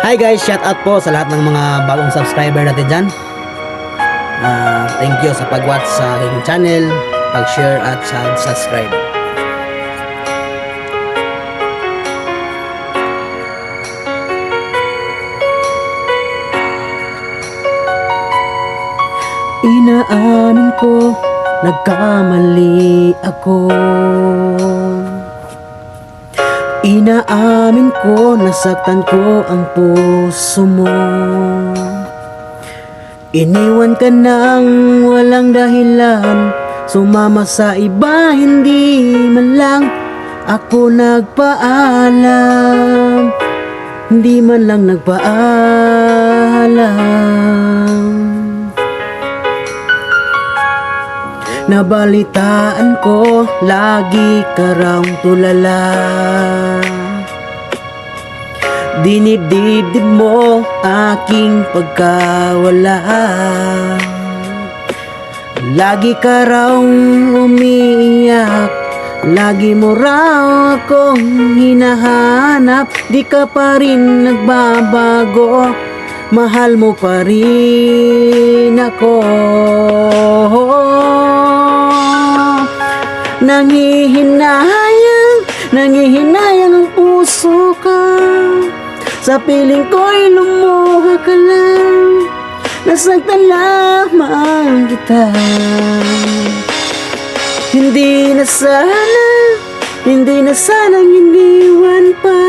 Hi guys, shout out po sa lahat ng mga bagong subscriber natin dyan. Thank you sa pag-watch sa aking channel, pag-share at subscribe. Inaamin ko, nagkamali ako. Inaamin ko, nasaktan ko ang puso mo. Iniwan ka nang walang dahilan, sumama sa iba, hindi man lang ako nagpaalam. Hindi man lang nagpaalam. Nabalitaan ko, lagi ka raw tulala. Dinidibdib mo aking pagkawala. Lagi ka raw umiiyak, lagi mo raw akong hinahanap. Di ka pa rin nagbabago, mahal mo pa rin ako. Nangihinayang ang puso ko. Sa piling ko'y lumuha ka lang, nasaktan lamang kita. Hindi na sanang iniwan pa.